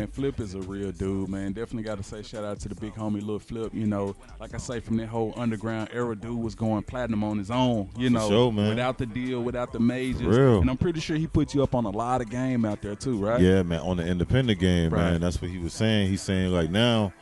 And Flip is a real dude, man. Definitely got to say shout out to the big homie Lil Flip. You know, like I say, from that whole underground era, dude was going platinum on his own. You For know, sure, man. without the deal, without the For majors, real. and I'm pretty sure he put you up on a lot of game out there too, right? Yeah, man. On the independent game, Right. man. That's what he was saying. He's saying like now,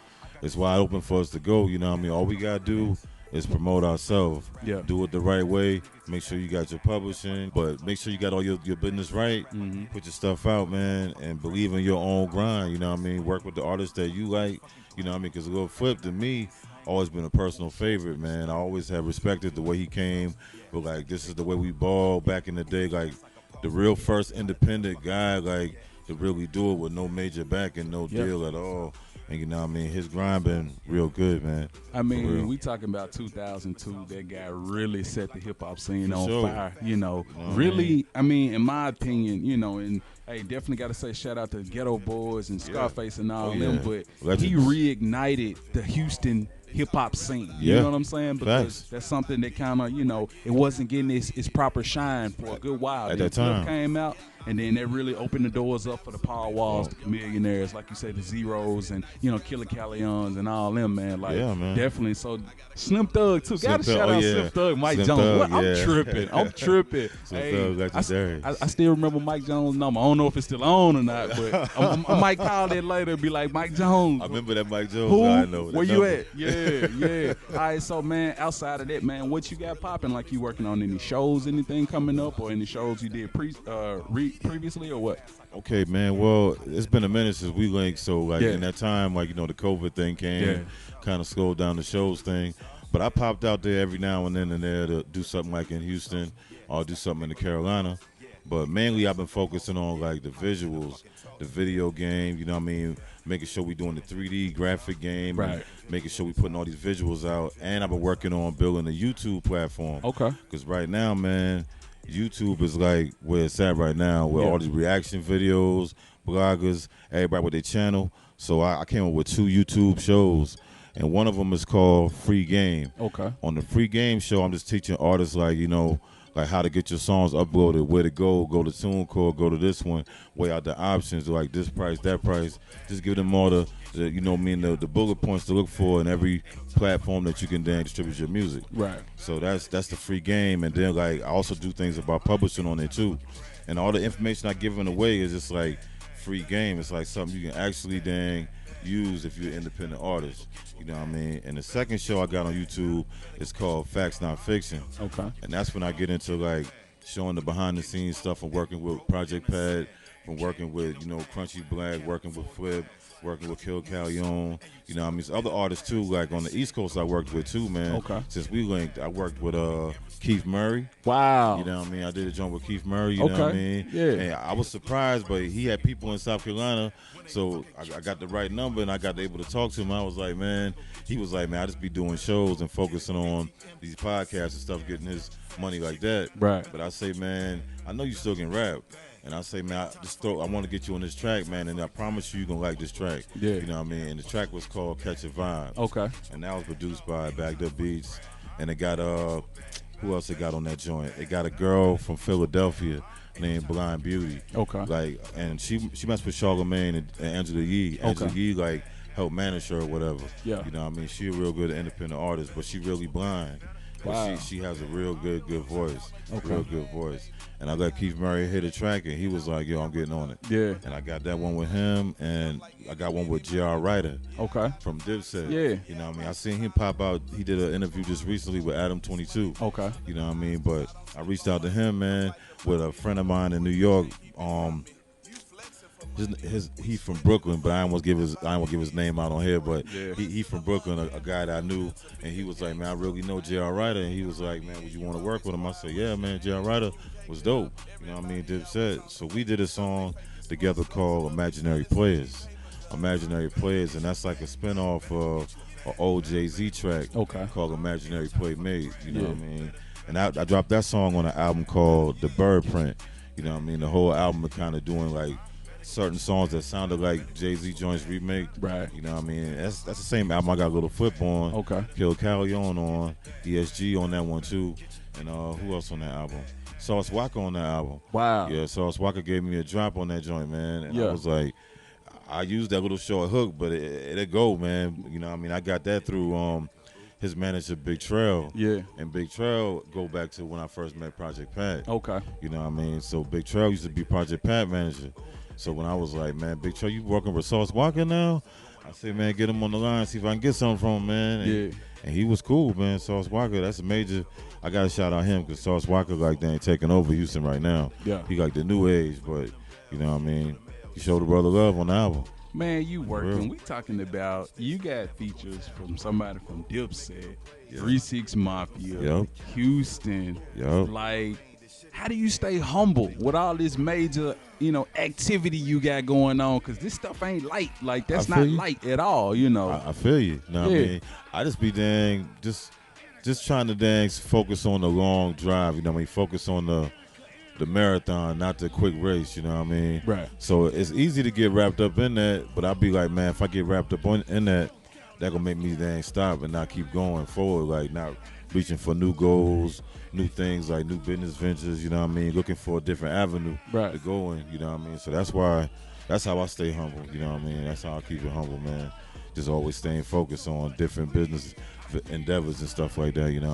it's wide open for us to go. You know what I mean? All we gotta do is promote ourselves. Yeah. Do it the right way. Make sure you got your publishing, but make sure you got all your business right. Mm-hmm. Put your stuff out, man, and believe in your own grind. You know what I mean? Work with the artists that you like. You know what I mean? Because Lil Flip, to me, always been a personal favorite, man. I always have respected the way he came. But, like, this is the way we ball back in the day. Like, the real first independent guy, like, to really do it with no major back and no Yep. deal at all. And you know what I mean? His grind been real good, man. I For mean, real. we talking about 2002. That guy really set the hip hop scene For on sure. fire. You know, know what I really. I mean, in my opinion, you know, and hey, definitely got to say shout out to Ghetto Boys and Scarface and all Oh, them. yeah. But he Legends. reignited the Houston hip hop scene. You Yeah. know what I'm saying? Because Facts. that's something that kind of, you know, it wasn't getting its proper shine for a good while. At Then that Flip time. came out, and then that really opened the doors up for the Paul Walls, the Millionaires, like you say, the Zeros, and you know, Killer Callions and all them, man. Like, Yeah, man. definitely. So Slim Thug too. Got to Slim Thug, shout oh, out yeah. Slim Thug, Mike Slim Jones. Thug, What? yeah. I'm tripping. I'm tripping. Slim Thug, legendary. I still remember Mike Jones' number. I don't know if it's still on or not, but I might call it later and be like, Mike Jones. I remember that Mike Jones. Who? I know. That Where you number. at? Yeah, yeah. All right, so man, outside of that, man, what you got popping? Like, you working on any shows, anything coming up, or any shows you did previously, or what? Okay, man. Well, it's been a minute since we linked, so like Yeah. in that time, like the COVID thing came, Yeah. kind of slowed down the shows thing. But I popped out there every now and then there to do something like in Houston or do something in the Carolina. But mainly, I've been focusing on like the visuals, the video game. You know what I mean? Making sure we doing the 3D graphic game, and Right. making sure we putting all these visuals out. And I've been working on building a YouTube platform. Okay. Because right now, man, YouTube is like where it's at right now, with Yeah. all these reaction videos, bloggers, everybody with their channel. So I came up with 2 YouTube shows, and one of them is called Free Game. Okay. On the Free Game show, I'm just teaching artists like, like how to get your songs uploaded, where to go to TuneCore, go to this one, weigh out the options, like this price, that price. Just give them all the the bullet points to look for in every platform that you can then distribute your music. Right. So that's the Free Game, and then like I also do things about publishing on it too, and all the information I giving away is just like free game. It's like something you can actually dang use if you're an independent artist. You know what I mean? And the second show I got on YouTube is called Facts Not Fiction, Okay. and that's when I get into like showing the behind the scenes stuff from working with Project Pad, from working with Crunchy Black, working with Flip, working with Kill Callion, you know what I mean? It's other artists too, like on the East Coast I worked with too, man. Okay. Since we linked, I worked with Keith Murray. Wow. You know what I mean? I did a joint with Keith Murray, you know what I Okay. mean? Yeah. And I was surprised, but he had people in South Carolina, so I got the right number and I got able to talk to him. I was like, man, he was like, man, I just be doing shows and focusing on these podcasts and stuff, getting his money like that. Right. But I say, man, I know you still can rap. And I say, man, I want to get you on this track, man, and I promise you're going to like this track. Yeah. You know what I mean? And the track was called Catch a Vibe. Okay. And that was produced by Bagged Up Beats. And it got, who else it got on that joint? It got a girl from Philadelphia named Blind Beauty. Okay. Like, and she messed with Charlamagne and Angela Yee. Angela Okay. Yee, like, helped manage her or whatever. Yeah. You know what I mean? She a real good independent artist, but she really blind. But Wow. she has a real good voice. Okay. Real good voice. And I let Keith Murray hit a track, and he was like, yo, I'm getting on it. Yeah. And I got that one with him, and I got one with J.R. Ryder Okay. from Dipset. Yeah. You know what I mean? I seen him pop out. He did an interview just recently with Adam 22. Okay. You know what I mean? But I reached out to him, man, with a friend of mine in New York. He from Brooklyn, but I don't want to give his name out on here. But Yeah. he from Brooklyn, a guy that I knew, and he was like, man, I really know J.R. Ryder, and he was like, man, would you want to work with him? I said, yeah, man, J.R. Ryder was dope. You know what I mean? Dipset. So we did a song together called Imaginary Players. Imaginary Players, and that's like a spinoff of an old Jay-Z track Okay. called Imaginary Playmate. You know Yeah. what I mean? And I dropped that song on an album called The Bird Print. You know what I mean? The whole album kind of doing like certain songs that sounded like Jay-Z joints remake. Right. You know what I mean? That's the same album I got Little Flip on. Okay. Kill Callion on. ESG on that one too. And who else on that album? Sauce Walka on that album. Wow. Yeah, Sauce Walka gave me a drop on that joint, man. And Yeah. I was like, I use that little short hook, but it'll go, man. You know what I mean? I got that through his manager, Big Trail. Yeah. And Big Trail go back to when I first met Project Pat. Okay. You know what I mean? So Big Trail used to be Project Pat manager. So when I was like, man, Big Trail, you working with Sauce Walka now? I said, man, get him on the line, see if I can get something from him, man. And he was cool, man. Sauce Walka, that's a major. I got to shout out him because Sauce Walka, like, they ain't taking over Houston right now. Yeah. He like the new age, but, you know what I mean? He showed the brother love on the album. Man, you working. Real. We talking about, you got features from somebody from Dipset, 3-6 Mafia, Yep. Houston. Yep. Like, how do you stay humble with all this major, activity you got going on? Because this stuff ain't light. Like, that's I feel not you. light at all, you know. I feel you. You know what I mean? I just be just trying to focus on the long drive, you know what I mean? Focus on the marathon, not the quick race, you know what I mean? Right. So it's easy to get wrapped up in that, but I'll be like, man, if I get wrapped up in that gonna make me stop and not keep going forward, like not reaching for new goals, new things, like new business ventures, you know what I mean? Looking for a different avenue to go in, you know what I mean? So that's how I stay humble, you know what I mean? That's how I keep it humble, man. Just always staying focused on different business endeavors and stuff like that, you know?